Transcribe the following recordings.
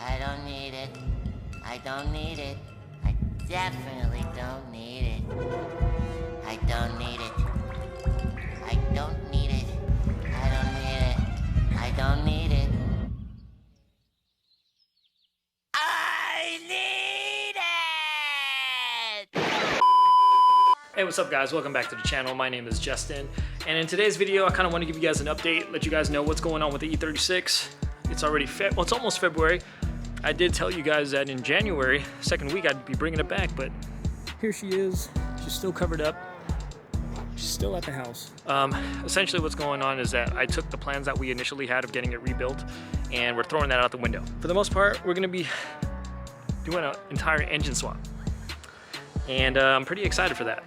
I don't need it. I don't need it. I definitely don't need it. I don't need it. I don't need it. I don't need it. I don't need it. I need it! Hey, what's up guys? Welcome back to the channel. My name is Justin, and in today's video I kind of want to give you guys an update, let you guys know what's going on with the E36. It's already it's almost February. I did tell you guys that in January, second week, I'd be bringing it back, but here she is. She's still covered up. She's still at the house. Essentially what's going on is that I took the plans that we initially had of getting it rebuilt, and we're throwing that out the window. For the most part, we're gonna be doing an entire engine swap, and I'm pretty excited for that.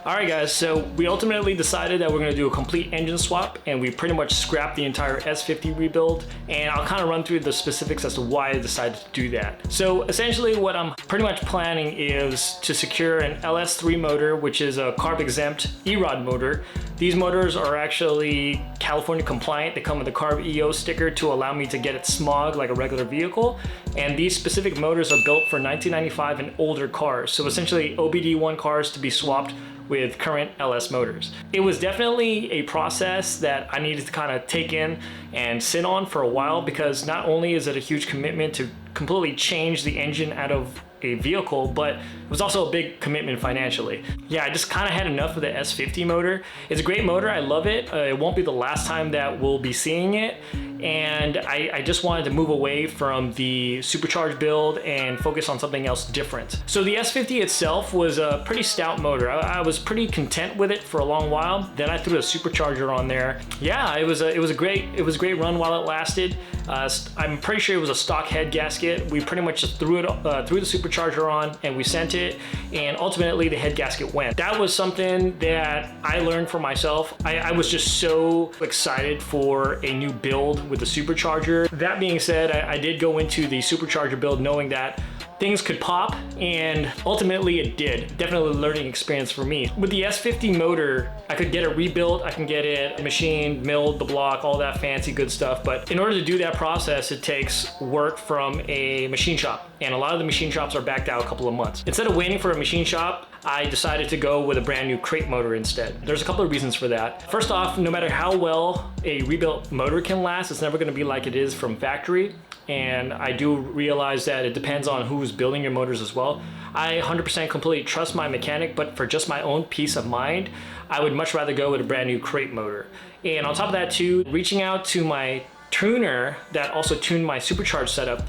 All right guys, so we ultimately decided that we're gonna do a complete engine swap, and we pretty much scrapped the entire S50 rebuild, and I'll kind of run through the specifics as to why I decided to do that. So essentially what I'm pretty much planning is to secure an LS3 motor, which is a carb exempt E-rod motor. These motors are actually California compliant. They come with a carb EO sticker to allow me to get it smog like a regular vehicle. And these specific motors are built for 1995 and older cars. So essentially OBD1 cars to be swapped with current LS motors. It was definitely a process that I needed to kind of take in and sit on for a while, because not only is it a huge commitment to completely change the engine out of a vehicle, but it was also a big commitment financially. Yeah, I just kind of had enough of the S50 motor. It's a great motor, I love it. It won't be the last time that we'll be seeing it. And I just wanted to move away from the supercharged build and focus on something else different. So the S50 itself was a pretty stout motor. I was pretty content with it for a long while. Then I threw a supercharger on there. Yeah, it was a great run while it lasted. I'm pretty sure it was a stock head gasket. We pretty much just threw the supercharger on and we sent it, and ultimately the head gasket went. That was something that I learned for myself. I was just so excited for a new build with the supercharger. That being said, I did go into the supercharger build knowing that things could pop, and ultimately it did. Definitely a learning experience for me. With the S50 motor, I could get it rebuilt, I can get it machined, milled, the block, all that fancy good stuff. But in order to do that process, it takes work from a machine shop. And a lot of the machine shops are backed out a couple of months. Instead of waiting for a machine shop, I decided to go with a brand new crate motor instead. There's a couple of reasons for that. First off, no matter how well a rebuilt motor can last, it's never gonna be like it is from factory. And I do realize that it depends on who's building your motors as well. I 100% completely trust my mechanic, but for just my own peace of mind, I would much rather go with a brand new crate motor. And on top of that too, reaching out to my tuner that also tuned my supercharged setup,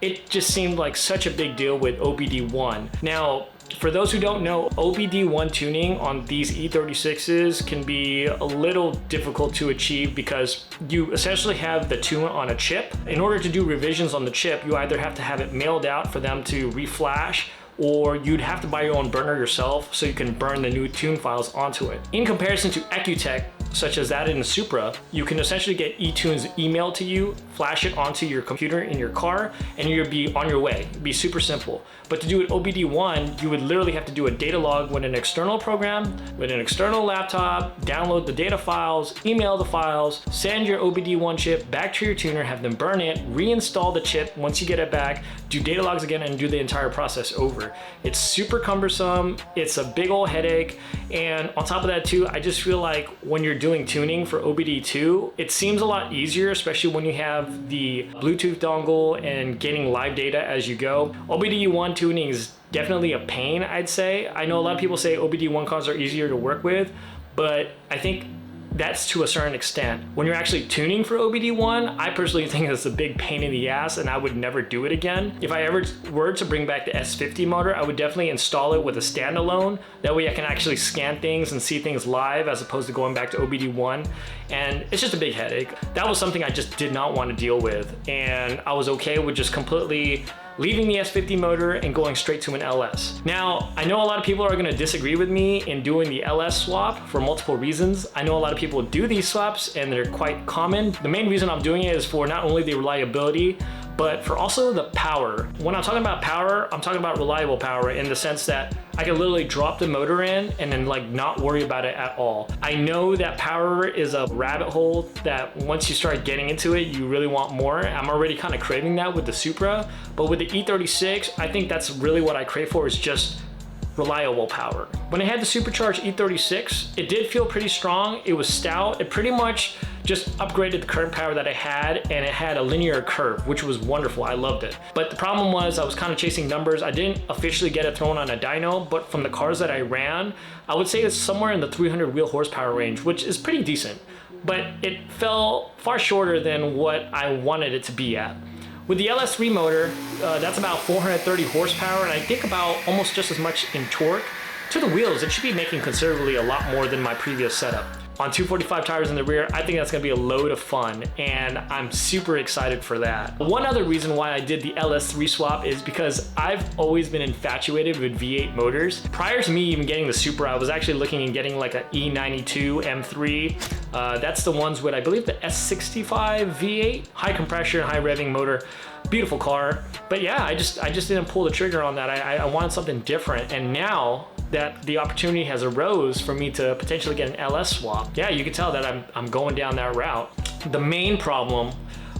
it just seemed like such a big deal with OBD1. Now, for those who don't know, OBD1 tuning on these E36s can be a little difficult to achieve because you essentially have the tune on a chip. In order to do revisions on the chip, you either have to have it mailed out for them to reflash, or you'd have to buy your own burner yourself so you can burn the new tune files onto it. In comparison to EcuTech, such as that in the Supra, you can essentially get eTunes emailed to you, flash it onto your computer in your car, and you'll be on your way. It'd be super simple. But to do it OBD1, you would literally have to do a data log with an external program, with an external laptop, download the data files, email the files, send your OBD1 chip back to your tuner, have them burn it, reinstall the chip once you get it back, do data logs again, and do the entire process over. It's super cumbersome, it's a big old headache, and on top of that too, I just feel like when you're doing tuning for OBD2, it seems a lot easier, especially when you have the Bluetooth dongle and getting live data as you go. OBD1 tuning is definitely a pain, I'd say. I know a lot of people say OBD1 cars are easier to work with, but I think that's to a certain extent. When you're actually tuning for OBD1, I personally think it's a big pain in the ass, and I would never do it again. If I ever were to bring back the S50 motor, I would definitely install it with a standalone. That way I can actually scan things and see things live as opposed to going back to OBD1. And it's just a big headache. That was something I just did not want to deal with. And I was okay with just completely leaving the S50 motor and going straight to an LS. Now, I know a lot of people are gonna disagree with me in doing the LS swap for multiple reasons. I know a lot of people do these swaps and they're quite common. The main reason I'm doing it is for not only the reliability, but for also the power. When I'm talking about power, I'm talking about reliable power in the sense that I can literally drop the motor in and then like not worry about it at all. I know that power is a rabbit hole that once you start getting into it, you really want more. I'm already kind of craving that with the Supra, but with the E36, I think that's really what I crave for, is just reliable power. When I had the supercharged E36, it did feel pretty strong. It was stout. It pretty much just upgraded the current power that I had, and it had a linear curve, which was wonderful. I loved it. But the problem was I was kind of chasing numbers. I didn't officially get it thrown on a dyno, but from the cars that I ran, I would say it's somewhere in the 300 wheel horsepower range, which is pretty decent. But it fell far shorter than what I wanted it to be at. With the LS3 motor, that's about 430 horsepower, and I think about almost just as much in torque. To the wheels, it should be making considerably a lot more than my previous setup. On 245 tires in the rear, I think that's gonna be a load of fun, and I'm super excited for that. One other reason why I did the LS3 swap is because I've always been infatuated with V8 motors. Prior to me even getting the Supra, I was actually looking at getting like an E92 M3. That's the ones with, I believe, the S65 V8, high compression, high revving motor. Beautiful car. But yeah, I just didn't pull the trigger on that. I wanted something different, and now that the opportunity has arose for me to potentially get an LS swap, yeah, you can tell that I'm going down that route. The main problem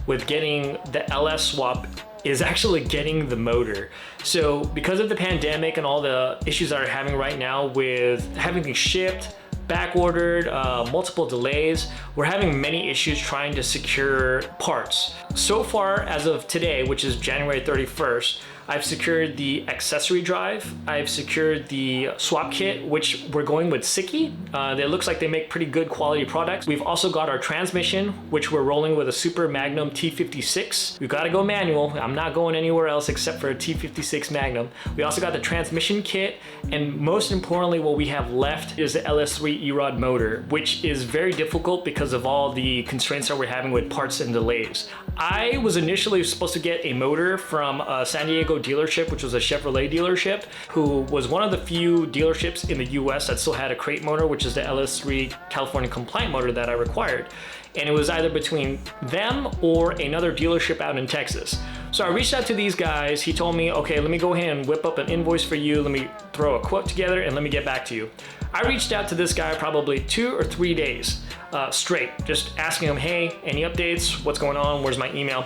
with getting the LS swap is actually getting the motor. So because of the pandemic and all the issues that are having right now with having things shipped, back ordered, multiple delays, we're having many issues trying to secure parts. So far, as of today, which is January 31st, I've secured the accessory drive. I've secured the swap kit, which we're going with Siki. It looks like they make pretty good quality products. We've also got our transmission, which we're rolling with a Super Magnum T56. We've got to go manual. I'm not going anywhere else except for a T56 Magnum. We also got the transmission kit, and most importantly, what we have left is the LS3 E-Rod motor, which is very difficult because of all the constraints that we're having with parts and delays. I was initially supposed to get a motor from San Diego dealership, which was a Chevrolet dealership, who was one of the few dealerships in the US that still had a crate motor, which is the LS3 California compliant motor that I required. And it was either between them or another dealership out in Texas. So I reached out to these guys. He told me, okay, let me go ahead and whip up an invoice for you. Let me throw a quote together and let me get back to you. I reached out to this guy probably 2 or 3 days straight, just asking him, hey, any updates? What's going on? Where's my email?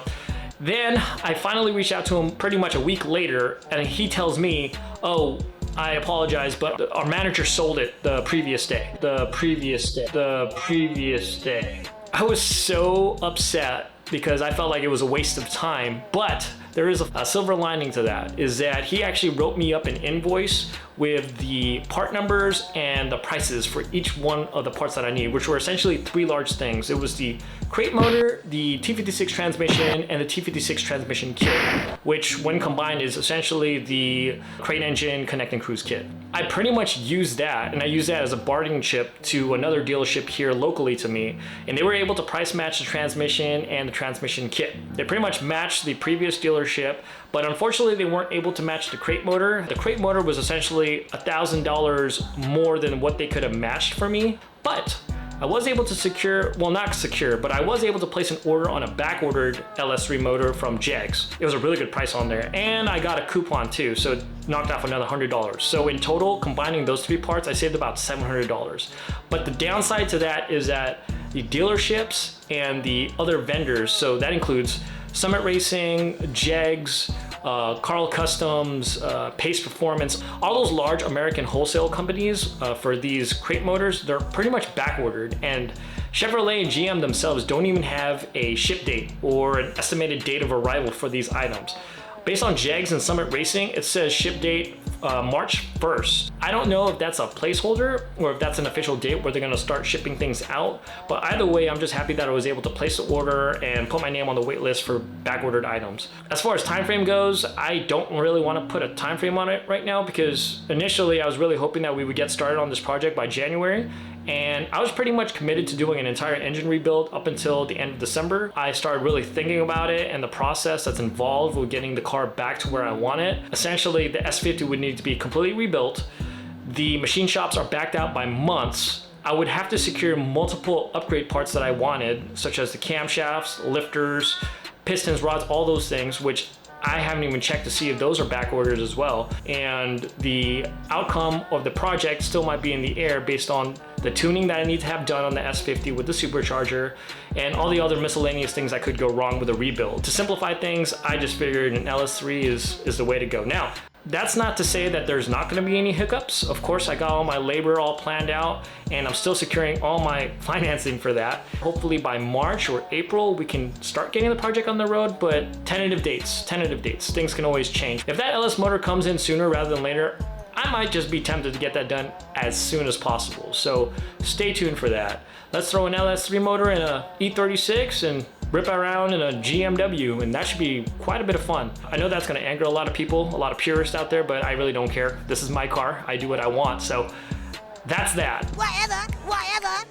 Then I finally reached out to him pretty much a week later, and he tells me, oh, I apologize, but our manager sold it the previous day. The previous day. I was so upset because I felt like it was a waste of time, but there is a silver lining to that, is that he actually wrote me up an invoice with the part numbers and the prices for each one of the parts that I need, which were essentially 3 large things. It was the crate motor, the T56 transmission, and the T56 transmission kit, which when combined is essentially the crate engine connect and cruise kit. I pretty much used that, and I used that as a bargaining chip to another dealership here locally to me, and they were able to price match the transmission and the transmission kit. They pretty much matched the previous dealership, but unfortunately they weren't able to match the crate motor. The crate motor was essentially $1,000 more than what they could have matched for me, but I was able to secure, well, not secure, but I was able to place an order on a back-ordered LS3 motor from Jegs. It was a really good price on there, and I got a coupon too, so it knocked off another $100. So in total, combining those 3 parts, I saved about $700. But the downside to that is that the dealerships and the other vendors, so that includes Summit Racing, Jegs, Carl Customs, Pace Performance, all those large American wholesale companies for these crate motors, they're pretty much back ordered, and Chevrolet and GM themselves don't even have a ship date or an estimated date of arrival for these items. Based on Jegs and Summit Racing, it says ship date March 1st. I don't know if that's a placeholder or if that's an official date where they're gonna start shipping things out, but either way, I'm just happy that I was able to place the order and put my name on the wait list for back-ordered items. As far as time frame goes, I don't really want to put a time frame on it right now because initially I was really hoping that we would get started on this project by January, and I was pretty much committed to doing an entire engine rebuild up until the end of December. I started really thinking about it and the process that's involved with getting the car back to where I want it. Essentially, the S50 would need to be completely rebuilt. The machine shops are backed out by months. I would have to secure multiple upgrade parts that I wanted, such as the camshafts, lifters, pistons, rods, all those things, which I haven't even checked to see if those are back ordered as well. And the outcome of the project still might be in the air based on the tuning that I need to have done on the S50 with the supercharger and all the other miscellaneous things that could go wrong with a rebuild. To simplify things, I just figured an LS3 is the way to go. Now, that's not to say that there's not going to be any hiccups. Of course, I got all my labor all planned out and I'm still securing all my financing for that. Hopefully by March or April, we can start getting the project on the road, but tentative dates. Things can always change. If that LS motor comes in sooner rather than later, I might just be tempted to get that done as soon as possible. So stay tuned for that. Let's throw an LS3 motor in a E36 and rip around in a GMW, and that should be quite a bit of fun. I know that's gonna anger a lot of people, a lot of purists out there, but I really don't care. This is my car, I do what I want, so that's that. Whatever,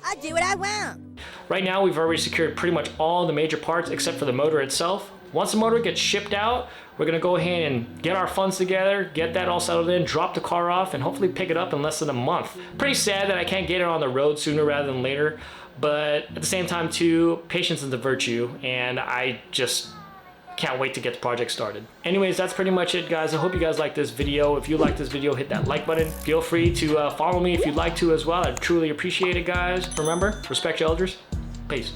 I do what I want. Right now, we've already secured pretty much all the major parts except for the motor itself. Once the motor gets shipped out, we're gonna go ahead and get our funds together, get that all settled in, drop the car off, and hopefully pick it up in less than a month. Pretty sad that I can't get it on the road sooner rather than later, but at the same time too, patience is the virtue, and I just can't wait to get the project started. Anyways, that's pretty much it, guys. I hope you guys like this video. If you like this video, hit that like button. Feel free to follow me if you'd like to as well. I'd truly appreciate it, guys. Remember, respect your elders. Peace.